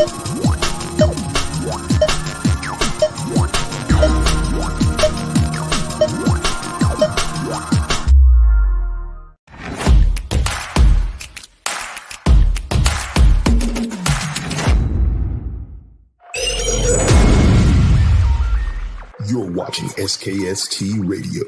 You're watching SKST Radio.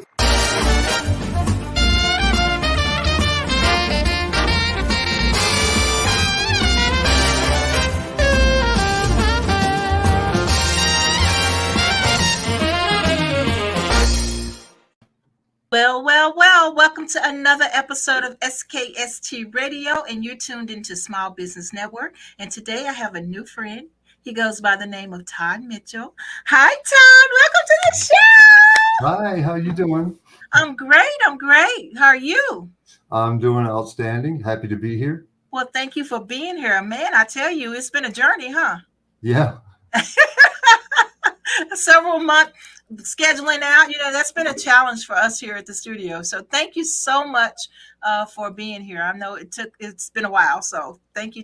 Well, welcome to another episode of SKST Radio, and you're tuned into Small Business Network. And today I have a new friend. He goes by the name of Todd Mitchell. Hi, Todd. Welcome to the show. Hi, how you doing? I'm great. How are you? I'm doing outstanding. Happy to be here. Well, thank you for being here. Man, I tell you, it's been a journey, huh? Yeah. Several months scheduling out, that's been a challenge for us here at the studio. So thank you so much for being here. I know it's been a while. So thank you.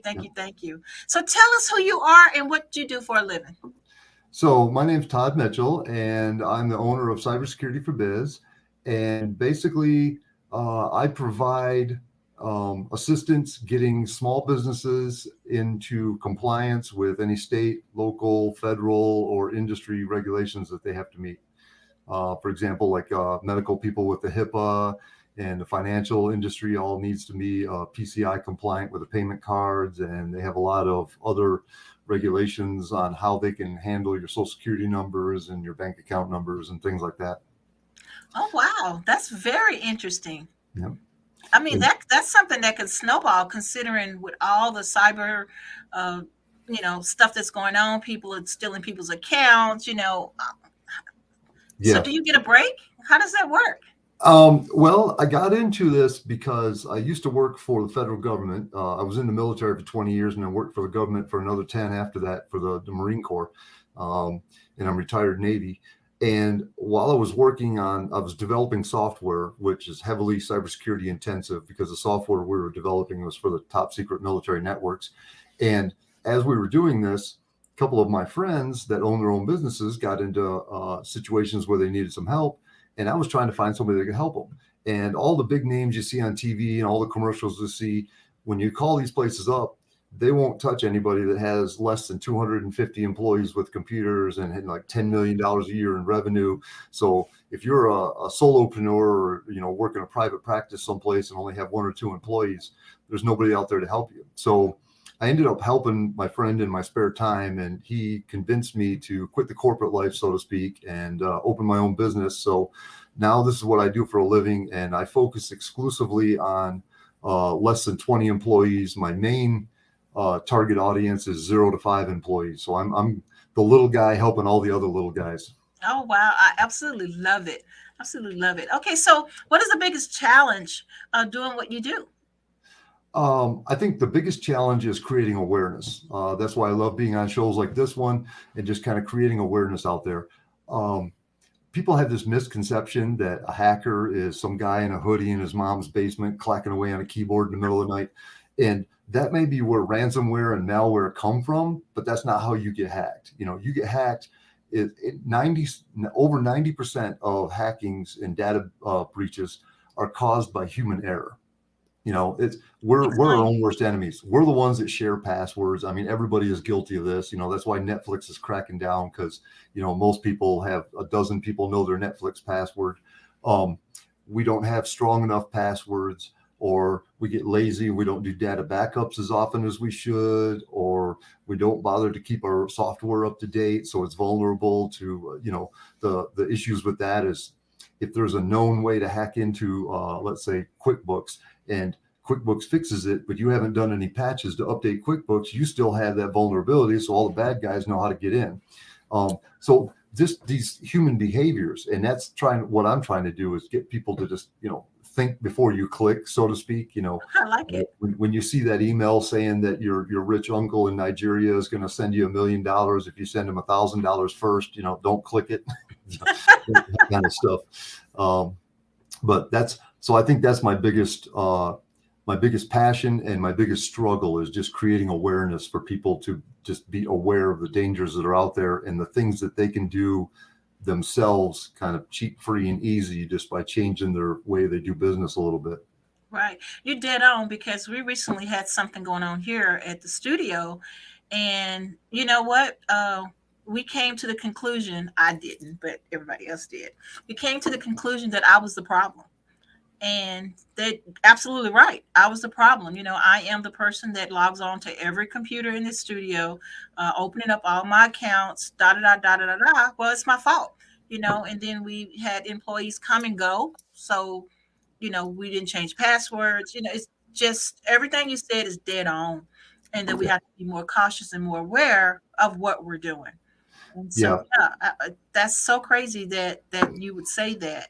So tell us who you are and what you do for a living. So my name's Todd Mitchell, and I'm the owner of Cybersecurity for Biz. And basically, I provide assistance getting small businesses into compliance with any state, local, federal, or industry regulations that they have to meet. For example, like medical people with the HIPAA, and the financial industry all needs to be PCI compliant with the payment cards, and they have a lot of other regulations on how they can handle your social security numbers and your bank account numbers and things like that. Oh, wow. That's very interesting. Yeah. I mean, that's something that could snowball, considering with all the cyber, stuff that's going on. People are stealing people's accounts, Yeah. So do you get a break? How does that work? Well, I got into this because I used to work for the federal government. I was in the military for 20 years, and I worked for the government for another 10 after that for the Marine Corps. And I'm retired Navy. And while I was working I was developing software, which is heavily cybersecurity intensive, because the software we were developing was for the top secret military networks. And as we were doing this, a couple of my friends that own their own businesses got into situations where they needed some help. And I was trying to find somebody that could help them. And all the big names you see on TV and all the commercials you see, when you call these places up, they won't touch anybody that has less than 250 employees with computers and like $10 million a year in revenue. So if you're a solopreneur or, work in a private practice someplace and only have one or two employees, there's nobody out there to help you. So I ended up helping my friend in my spare time, and he convinced me to quit the corporate life, so to speak, and open my own business. So now this is what I do for a living, and I focus exclusively on less than 20 employees. My main target audience is 0 to 5 employees. So I'm the little guy helping all the other little guys. Oh, wow. I absolutely love it. Okay. So what is the biggest challenge doing what you do? I think the biggest challenge is creating awareness. That's why I love being on shows like this one and just kind of creating awareness out there. People have this misconception that a hacker is some guy in a hoodie in his mom's basement clacking away on a keyboard in the middle of the night. And that may be where ransomware and malware come from, but that's not how you get hacked. You get hacked. Over 90% of hackings and data breaches are caused by human error. We're our own worst enemies. We're the ones that share passwords. I mean, everybody is guilty of this. That's why Netflix is cracking down, because most people have a dozen people know their Netflix password. We don't have strong enough passwords, or we get lazy. We don't do data backups as often as we should, or we don't bother to keep our software up to date, so it's vulnerable to the issues with that is if there's a known way to hack into let's say QuickBooks, and QuickBooks fixes it, but you haven't done any patches to update QuickBooks, you still have that vulnerability. So all the bad guys know how to get in. So just these human behaviors, and that's what I'm trying to do is get people to just, think before you click, so to speak. I like it. When you see that email saying that your rich uncle in Nigeria is going to send you $1 million if you send him $1,000 first, don't click it. That kind of stuff. But so I think that's my biggest my biggest passion and my biggest struggle is just creating awareness for people to just be aware of the dangers that are out there and the things that they can do themselves kind of cheap, free, and easy just by changing their way they do business a little bit. Right. You're dead on, because we recently had something going on here at the studio. And you know what? We came to the conclusion, I didn't, but everybody else did. We came to the conclusion that I was the problem. And they absolutely right. I was the problem. I am the person that logs on to every computer in the studio, opening up all my accounts, da da da da da da da. Well, it's my fault. And then we had employees come and go. So we didn't change passwords. It's just everything you said is dead on. And that we have to be more cautious and more aware of what we're doing. And so, that's so crazy that you would say that.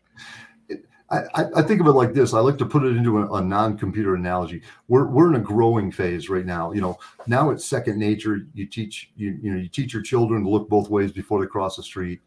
I think of it like this. I like to put it into a non-computer analogy. We're in a growing phase right now. Now it's second nature. You teach your children to look both ways before they cross the street.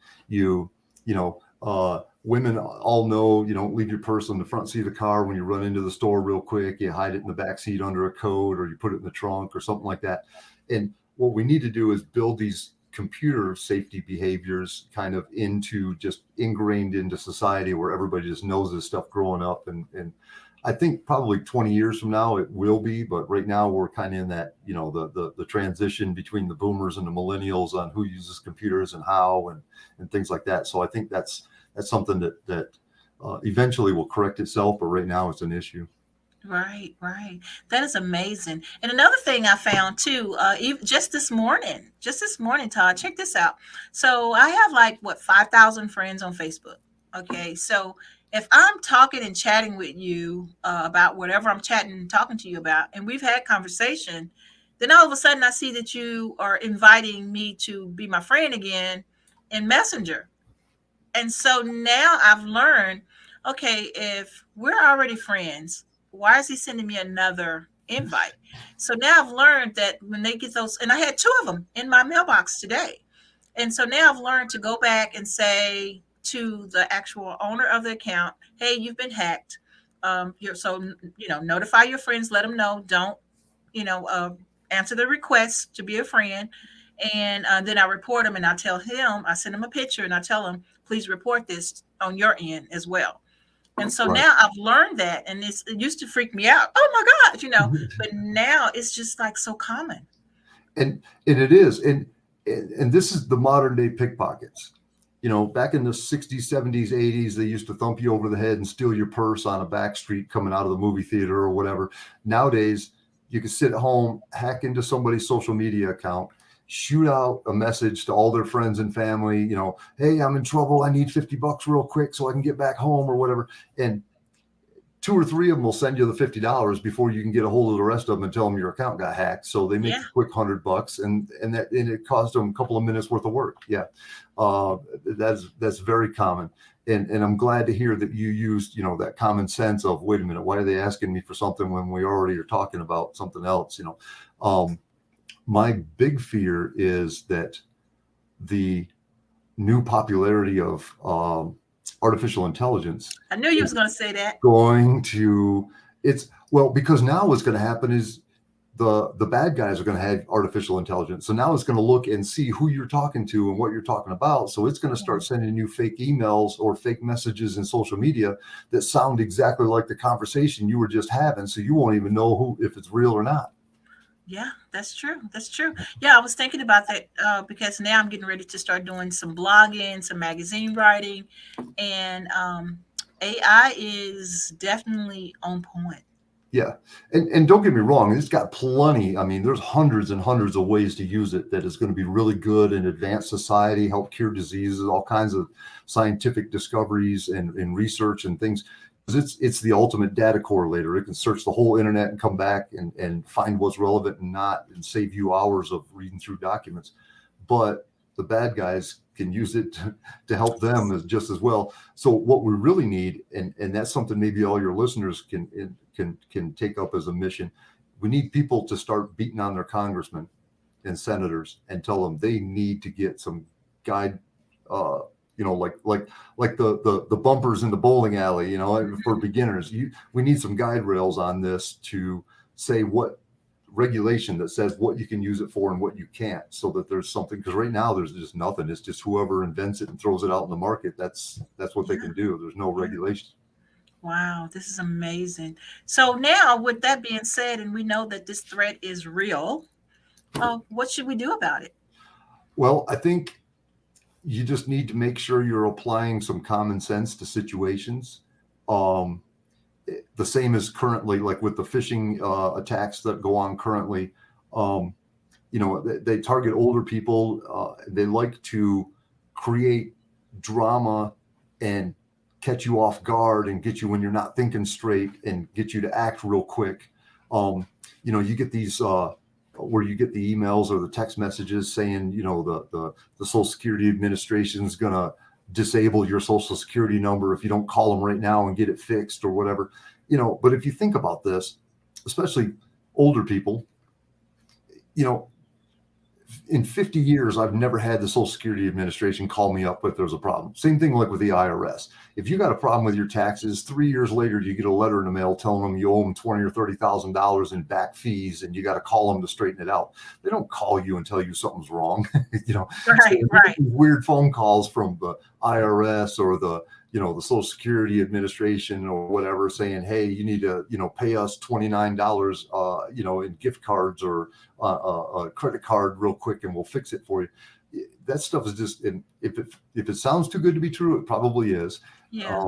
Women all know you don't leave your purse on the front seat of the car when you run into the store real quick. You hide it in the back seat under a coat, or you put it in the trunk or something like that. And what we need to do is build these computer safety behaviors kind of into just ingrained into society, where everybody just knows this stuff growing up. And I think probably 20 years from now it will be, but right now we're kind of in that, the transition between the boomers and the millennials on who uses computers and how and things like that. So I think that's something that eventually will correct itself, but right now it's an issue. Right. That is amazing. And another thing I found too, just this morning, Todd, check this out. So I have 5,000 friends on Facebook. Okay. So if I'm talking and chatting with you about whatever I'm chatting and talking to you about, and we've had conversation, then all of a sudden I see that you are inviting me to be my friend again in Messenger. And so now I've learned, okay, if we're already friends, why is he sending me another invite? So now I've learned that when they get those, and I had 2 of them in my mailbox today. And so now I've learned to go back and say to the actual owner of the account, hey, you've been hacked. Notify your friends, let them know, don't, answer the request to be a friend. And then I report them, and I tell him, I send him a picture and I tell him, please report this on your end as well. And so now I've learned that, and it used to freak me out. Oh my God, but now it's just so common. And it is. And this is the modern day pickpockets. Back in the 60s, 70s, 80s, they used to thump you over the head and steal your purse on a back street coming out of the movie theater or whatever. Nowadays, you can sit at home, hack into somebody's social media account, shoot out a message to all their friends and family, hey, I'm in trouble. I need $50 real quick so I can get back home or whatever. And 2 or 3 of them will send you the $50 before you can get a hold of the rest of them and tell them your account got hacked. So they make a quick $100 and it cost them a couple of minutes worth of work. Yeah. That's very common. And I'm glad to hear that you used, that common sense of, wait a minute, why are they asking me for something when we already are talking about something else? My big fear is that the new popularity of artificial intelligence. I knew you was going to say that. Because now what's going to happen is the bad guys are going to have artificial intelligence. So now it's going to look and see who you're talking to and what you're talking about. So it's going to start sending you fake emails or fake messages in social media that sound exactly like the conversation you were just having. So you won't even know if it's real or not. Yeah, that's true. Yeah, I was thinking about that because now I'm getting ready to start doing some blogging, some magazine writing, and AI is definitely on point. Yeah. And don't get me wrong, it's got plenty. I mean, there's hundreds and hundreds of ways to use it that is going to be really good and advance society, help cure diseases, all kinds of scientific discoveries and research and things. It's the ultimate data correlator. It can search the whole internet and come back and find what's relevant and not, and save you hours of reading through documents. But the bad guys can use it to help them just as well. So what we really need, and that's something maybe all your listeners can take up as a mission. We need people to start beating on their congressmen and senators and tell them they need to get some like the bumpers in the bowling alley, for beginners. We need some guide rails on this to say what regulation that says what you can use it for and what you can't, so that there's something, because right now there's just nothing. It's just whoever invents it and throws it out in the market. That's what they can do. There's no regulation. Wow, this is amazing. So now, with that being said, and we know that this threat is real, what should we do about it? Well, I think you just need to make sure you're applying some common sense to situations. The same as currently, like with the phishing attacks that go on currently. They target older people. They like to create drama and catch you off guard and get you when you're not thinking straight and get you to act real quick. You get these where you get the emails or the text messages saying, the Social Security Administration is going to disable your Social Security number if you don't call them right now and get it fixed or whatever. But if you think about this, especially older people, in 50 years, I've never had the Social Security Administration call me up if there's a problem. Same thing like with the IRS. If you got a problem with your taxes, 3 years later, you get a letter in the mail telling them you owe them $20,000 or $30,000 in back fees, and you got to call them to straighten it out. They don't call you and tell you something's wrong. Right. Weird phone calls from the IRS or the Social Security Administration or whatever, saying, hey, you need to, pay us $29, in gift cards or a credit card real quick, and we'll fix it for you. That stuff is just, and if it sounds too good to be true, it probably is. Yeah.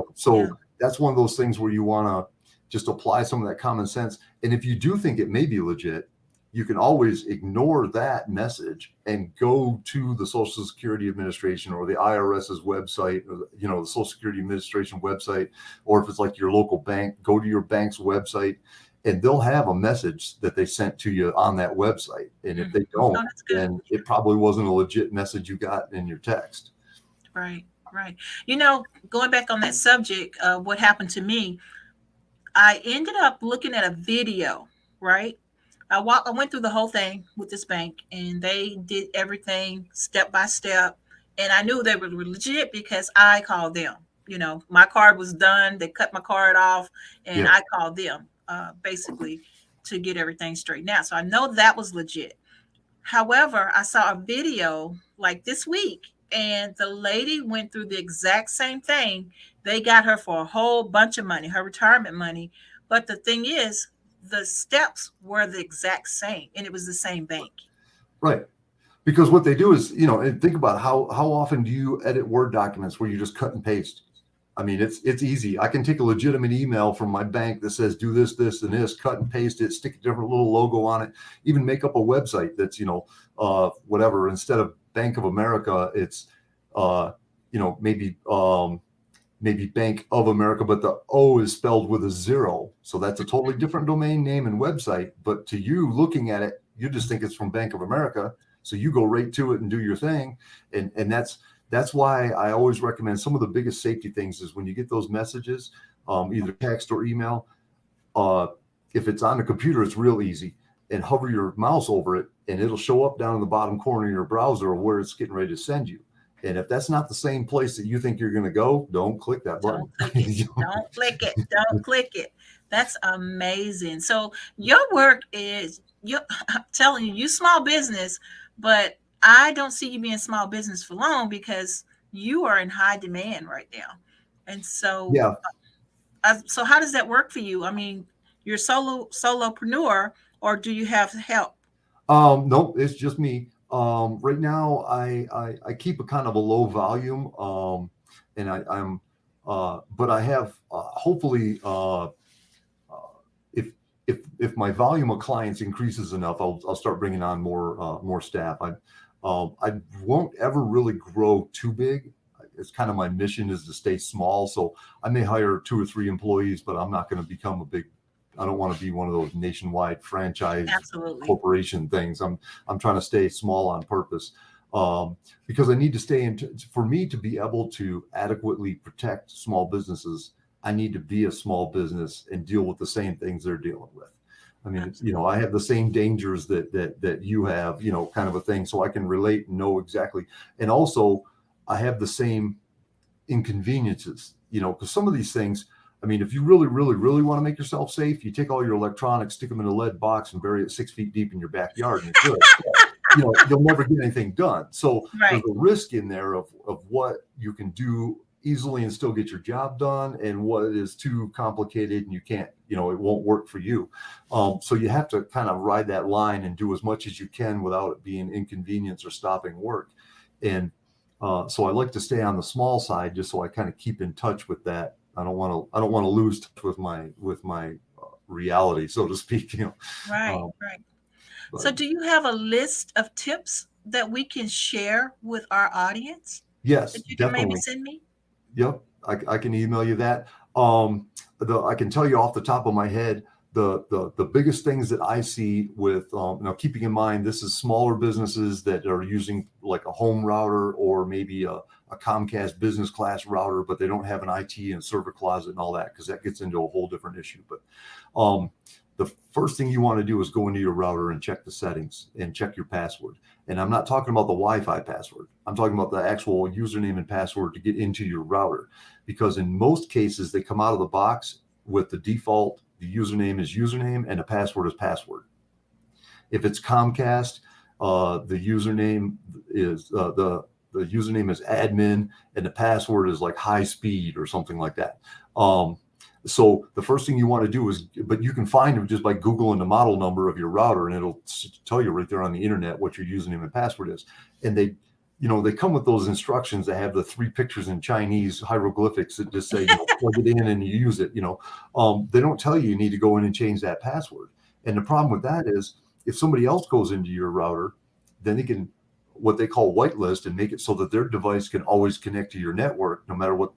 That's one of those things where you want to just apply some of that common sense. And if you do think it may be legit, you can always ignore that message and go to the Social Security Administration or the IRS's website, or the Social Security Administration website, or if it's like your local bank, go to your bank's website, and they'll have a message that they sent to you on that website. And if they don't, then it probably wasn't a legit message you got in your text. Right. Going back on that subject, what happened to me, I ended up looking at a video, right? I went through the whole thing with this bank, and they did everything step by step. And I knew they were legit because I called them. My card was done. They cut my card off, and I called them basically to get everything straightened out. So I know that was legit. However, I saw a video like this week, and the lady went through the exact same thing. They got her for a whole bunch of money, her retirement money. But the thing is, the steps were the exact same, and it was the same bank. Right. Because what they do is, and think about how often do you edit Word documents where you just cut and paste? I mean, it's easy. I can take a legitimate email from my bank that says do this, this, and this, cut and paste it, stick a different little logo on it, even make up a website that's, whatever. Instead of Bank of America, it's, maybe Bank of America, but the O is spelled with a 0. So that's a totally different domain name and website. But to you looking at it, you just think it's from Bank of America. So you go right to it and do your thing. And that's why I always recommend some of the biggest safety things is when you get those messages, either text or email, if it's on the computer, it's real easy. And hover your mouse over it, and it'll show up down in the bottom corner of your browser of where it's getting ready to send you. And if that's not the same place that you think you're going to go, don't click that button. Don't click it. Don't click it. That's amazing. So your work is, I'm telling you, you small business, but I don't see you being small business for long because you are in high demand right now. And so, so how does that work for you? I mean, you're solopreneur, or do you have help? No, it's just me. Right now, I keep a kind of a low volume, and but I have hopefully, if my volume of clients increases enough, I'll start bringing on more staff. I won't ever really grow too big. It's kind of my mission is to stay small. So I may hire 2 or 3 employees, but I'm not going to become I don't want to be one of those nationwide franchise corporation things. I'm trying to stay small on purpose because I need to stay for me to be able to adequately protect small businesses. I need to be a small business and deal with the same things they're dealing with. I mean, I have the same dangers that you have, kind of a thing. So I can relate and know exactly. And also I have the same inconveniences, because some of these things, I mean, if you really, really, really want to make yourself safe, you take all your electronics, stick them in a lead box and bury it 6 feet deep in your backyard and you're good. You'll never get anything done. So Right. there's a risk in there of what you can do easily and still get your job done, and what is too complicated and you can't, it won't work for you. So you have to kind of ride that line and do as much as you can without it being inconvenience or stopping work. And so I like to stay on the small side just so I kind of keep in touch with that. I don't want to lose touch with my reality, so to speak. Right. But, so do you have a list of tips that we can share with our audience? Yes, that you can definitely. maybe send me? Yep, I can email you that. I can tell you off the top of my head, the biggest things that I see with now, keeping in mind this is smaller businesses that are using like a home router or maybe a Comcast business class router, but they don't have an IT and server closet and all that, because that gets into a whole different issue. But the first thing you want to do is go into your router and check the settings and check your password. And I'm not talking about the Wi-Fi password. I'm talking about the actual username and password to get into your router, because in most cases they come out of the box with the default, the username is username and the password is password. If it's Comcast, the username is the username is admin and the password is like high speed or something like that. So the first thing you want to do is, but you can find them just by Googling the model number of your router, and it'll tell you right there on the internet what your username and password is. And they come with those instructions that have the 3 pictures in Chinese hieroglyphics that just say, plug it in and you use it. They don't tell you need to go in and change that password. And the problem with that is, if somebody else goes into your router, then they can, what they call whitelist, and make it so that their device can always connect to your network, no matter what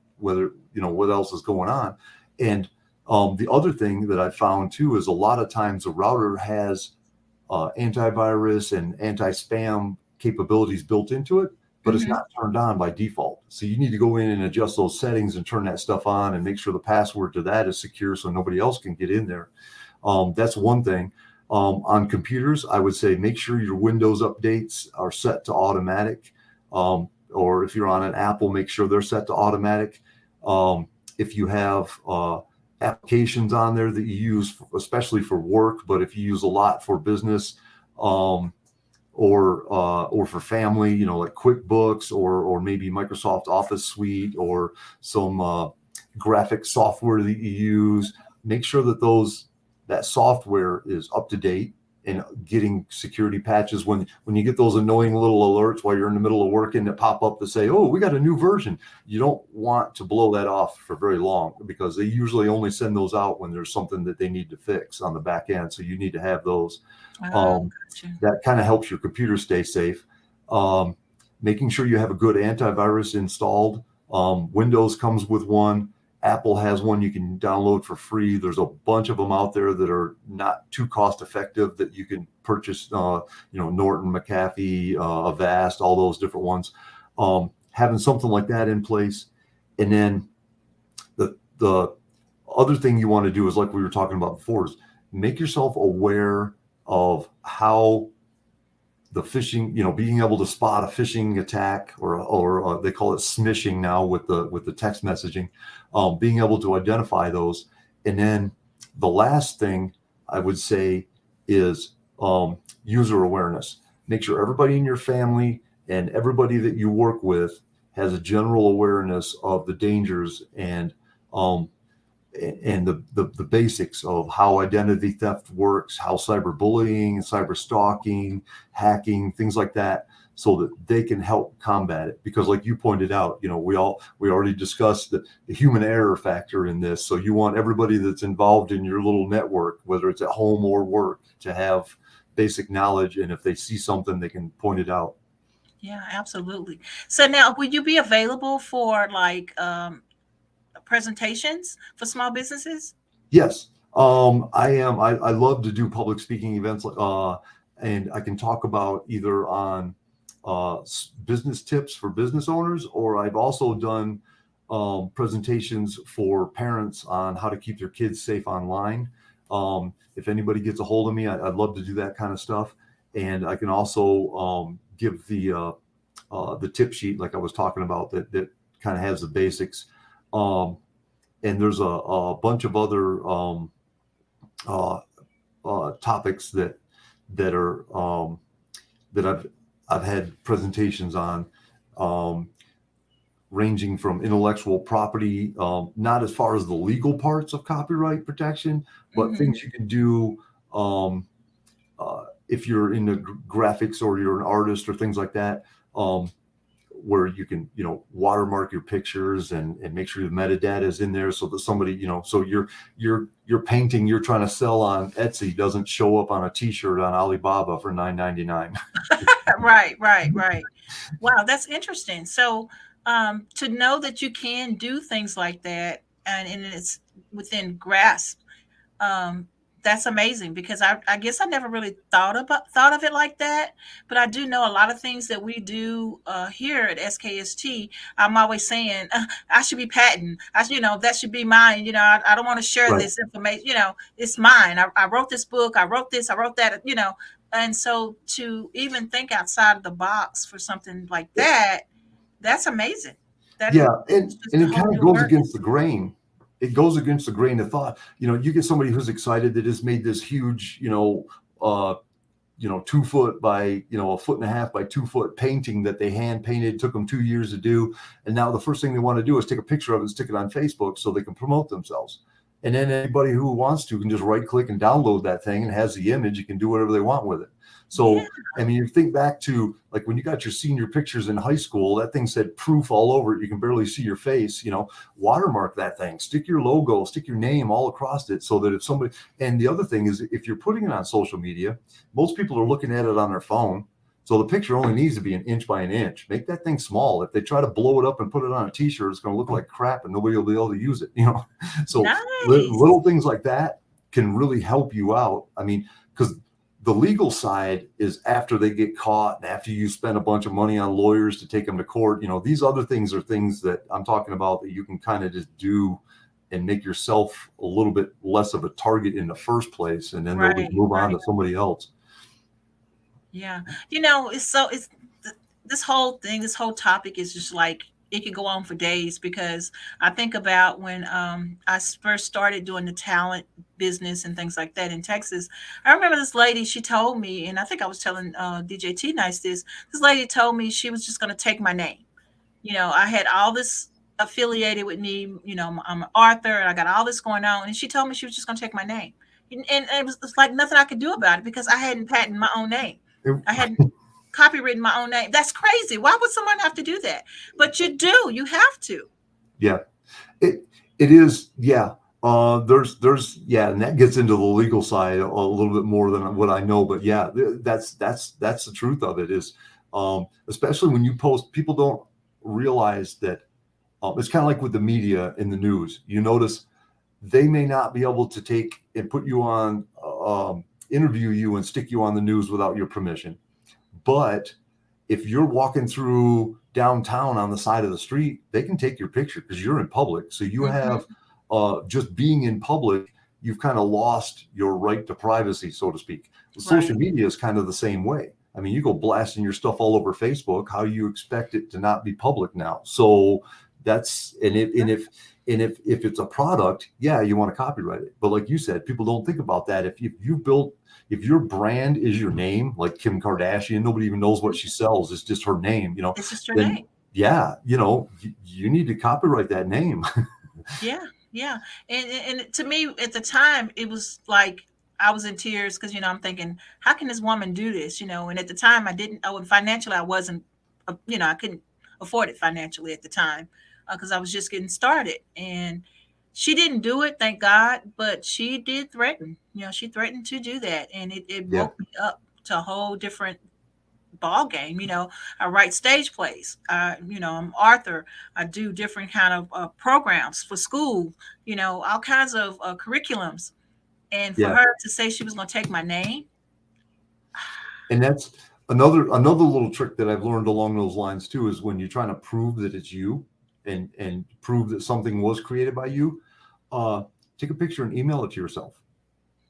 else is going on. And the other thing that I found too is a lot of times the router has antivirus and anti-spam capabilities built into it, but it's not turned on by default. So you need to go in and adjust those settings and turn that stuff on and make sure the password to that is secure so nobody else can get in there. That's one thing. On computers, I would say make sure your Windows updates are set to automatic. Or if you're on an Apple, make sure they're set to automatic. If you have applications on there that you use, especially for work, but if you use a lot for business or for family, like QuickBooks or maybe Microsoft Office Suite or some graphic software that you use, make sure that that software is up to date and getting security patches. When you get those annoying little alerts while you're in the middle of working that pop up to say, oh, we got a new version, you don't want to blow that off for very long, because they usually only send those out when there's something that they need to fix on the back end. So you need to have those. Gotcha. That kind of helps your computer stay safe. Making sure you have a good antivirus installed. Windows comes with one. Apple has one you can download for free. There's a bunch of them out there that are not too cost effective that you can purchase, Norton, McAfee, Avast, all those different ones. Having something like that in place. And then the other thing you want to do is, like we were talking about before, is make yourself aware of how the phishing, being able to spot a phishing attack, or they call it smishing now with the text messaging, being able to identify those. And then the last thing I would say is user awareness. Make sure everybody in your family and everybody that you work with has a general awareness of the dangers and the basics of how identity theft works, how cyberbullying, cyber stalking, hacking, things like that, so that they can help combat it. Because like you pointed out, we already discussed the human error factor in this. So you want everybody that's involved in your little network, whether it's at home or work, to have basic knowledge. And if they see something, they can point it out. Yeah, absolutely. So now, would you be available for presentations for small businesses? Yes, I am. I love to do public speaking events, and I can talk about either on business tips for business owners, or I've also done presentations for parents on how to keep their kids safe online. If anybody gets a hold of me, I'd love to do that kind of stuff. And I can also give the tip sheet, like I was talking about, that kind of has the basics. And there's a bunch of other topics that are that I've had presentations on, ranging from intellectual property, not as far as the legal parts of copyright protection, but things you can do if you're into graphics or you're an artist or things like that, where you can, watermark your pictures and make sure the metadata is in there so that somebody, so your painting you're trying to sell on Etsy doesn't show up on a t-shirt on Alibaba for $9.99. Right. Wow, that's interesting. So to know that you can do things like that and it's within grasp, that's amazing, because I guess I never really thought of it like that. But I do know a lot of things that we do here at SKST. I'm always saying I should be patent. That should be mine. I don't want to share Right. this information. It's mine. I wrote this book. I wrote this. I wrote that. And so to even think outside of the box for something like that, that's amazing. And it kind of goes against the grain. It goes against the grain of thought. You get somebody who's excited that has made this huge, 2 foot by, 1.5 by 2 foot painting that they hand painted, took them 2 years to do. And now the first thing they want to do is take a picture of it and stick it on Facebook so they can promote themselves. And then anybody who wants to can just right click and download that thing and has the image. You can do whatever they want with it. So, I mean, you think back to like when you got your senior pictures in high school, that thing said proof all over it. You can barely see your face, watermark that thing, stick your logo, stick your name all across it so that if somebody, and the other thing is if you're putting it on social media, most people are looking at it on their phone. So the picture only needs to be 1 inch by 1 inch. Make that thing small. If they try to blow it up and put it on a t-shirt, it's going to look like crap and nobody will be able to use it, So Nice. Little things like that can really help you out. I mean, because the legal side is after they get caught and after you spend a bunch of money on lawyers to take them to court. These other things are things that I'm talking about that you can kind of just do and make yourself a little bit less of a target in the first place. And then they'll just move on to somebody else. Yeah. It's this whole topic is just like, it could go on for days, because I think about when I first started doing the talent business and things like that in Texas. I remember this lady, she told me, and I think I was telling DJ T Nice this lady told me she was just going to take my name. I had all this affiliated with me, I'm an author and I got all this going on. And she told me she was just going to take my name. And it was like nothing I could do about it because I hadn't patented my own name. I hadn't copywritten my own name. That's crazy. Why would someone have to do that? But you do. You have to. Yeah, it is. Yeah. There's and that gets into the legal side a little bit more than what I know. But yeah, that's the truth of it is, especially when you post, people don't realize that it's kind of like with the media in the news. You notice they may not be able to take and put you on, interview you and stick you on the news without your permission. But if you're walking through downtown on the side of the street, they can take your picture because you're in public. So you have just being in public, you've kind of lost your right to privacy, so to speak. Social media is kind of the same way. I mean, you go blasting your stuff all over Facebook. How do you expect it to not be public now? So that's if it's a product, you want to copyright it. But like you said, people don't think about that. If your brand is your name, like Kim Kardashian, nobody even knows what she sells. It's just her name, It's just her name. Yeah, you need to copyright that name. Yeah. And to me at the time, it was like I was in tears because, I'm thinking, how can this woman do this? And at the time I didn't, financially, I wasn't, I couldn't afford it financially at the time because I was just getting started. And she didn't do it, thank God, but she did threaten. She threatened to do that, and it woke me up to a whole different ball game. I write stage plays. I'm author. I do different kind of programs for school. All kinds of curriculums. And for her to say she was going to take my name, and that's another little trick that I've learned along those lines too, is when you're trying to prove that it's you and prove that something was created by you, take a picture and email it to yourself.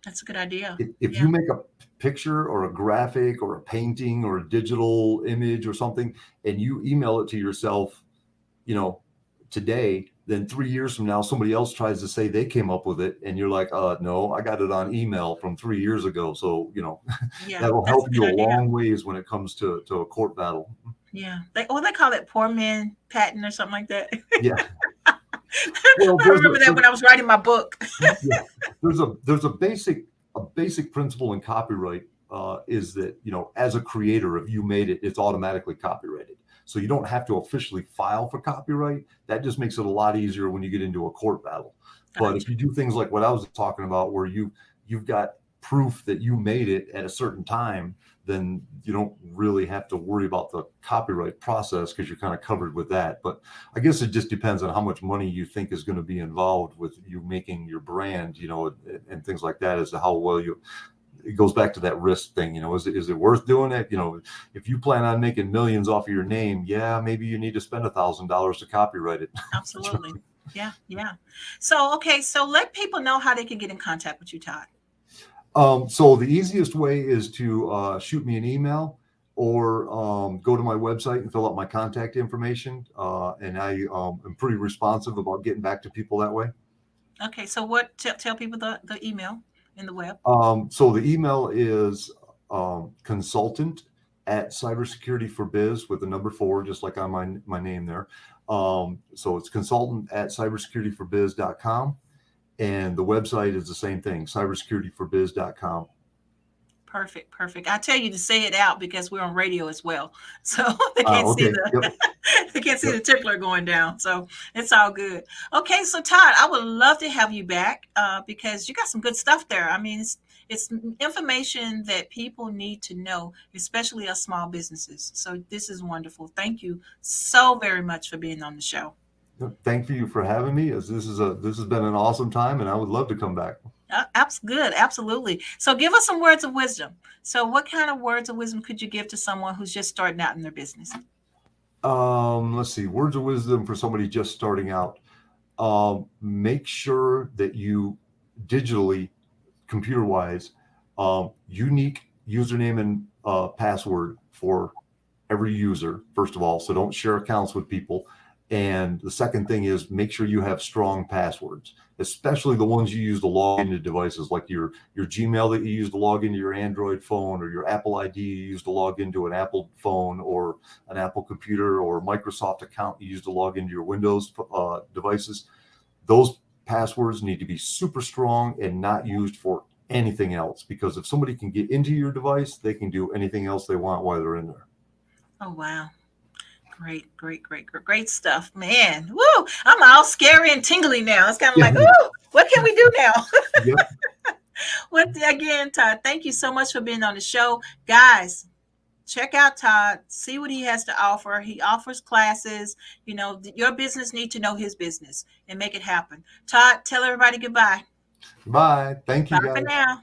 That's a good idea. If you make a picture or a graphic or a painting or a digital image or something, and you email it to yourself, today, then 3 years from now, somebody else tries to say they came up with it, and you're like, no, I got it on email from 3 years ago. So, Yeah, that'll that's help a you good a idea. long ways when it comes to a court battle. Yeah. They call it poor man patent or something like that. Yeah. Well, I remember that when I was writing my book. yeah, there's a basic principle in copyright, is that, as a creator, if you made it, it's automatically copyrighted. So you don't have to officially file for copyright. That just makes it a lot easier when you get into a court battle. But if you do things like what I was talking about, where you've got proof that you made it at a certain time, then you don't really have to worry about the copyright process, because you're kind of covered with that. But I guess it just depends on how much money you think is going to be involved with you making your brand, and things like that, as to how well it goes back to that risk thing. Is it worth doing it? If you plan on making millions off of your name, yeah, maybe you need to spend $1,000 to copyright it. Absolutely. Yeah. So let people know how they can get in contact with you, Todd. So the easiest way is to shoot me an email, or go to my website and fill out my contact information. And I am pretty responsive about getting back to people that way. Okay. So tell people the email in the web. So the email is consultant@cybersecurityforbiz, with the number 4, just like on my name there. So it's consultant@cybersecurityforbiz.com. And the website is the same thing, cybersecurityforbiz.com. Perfect. I tell you to say it out because we're on radio as well, so they can't see they can't see the tickler going down. So it's all good. Okay, so Todd, I would love to have you back because you got some good stuff there. I mean, it's information that people need to know, especially us small businesses. So this is wonderful. Thank you so very much for being on the show. Thank you for having me. This has been an awesome time, and I would love to come back. Good, absolutely. So give us some words of wisdom. So what kind of words of wisdom could you give to someone who's just starting out in their business? Let's see. Words of wisdom for somebody just starting out. Make sure that you digitally, computer-wise, unique username and password for every user, first of all. So don't share accounts with people. And the second thing is, make sure you have strong passwords, especially the ones you use to log into devices, like your Gmail that you use to log into your Android phone, or your Apple ID you use to log into an Apple phone or an Apple computer, or Microsoft account you use to log into your Windows devices. Those passwords need to be super strong and not used for anything else, because if somebody can get into your device, they can do anything else they want while they're in there. Oh, wow. Great stuff, man. Woo! I'm all scary and tingly now. It's kind of like, oh, what can we do now? Yep. Well, again, Todd, thank you so much for being on the show. Guys, check out Todd. See what he has to offer. He offers classes. Your business needs to know his business and make it happen. Todd, tell everybody goodbye. Bye. Thank you, Bye guys. for now.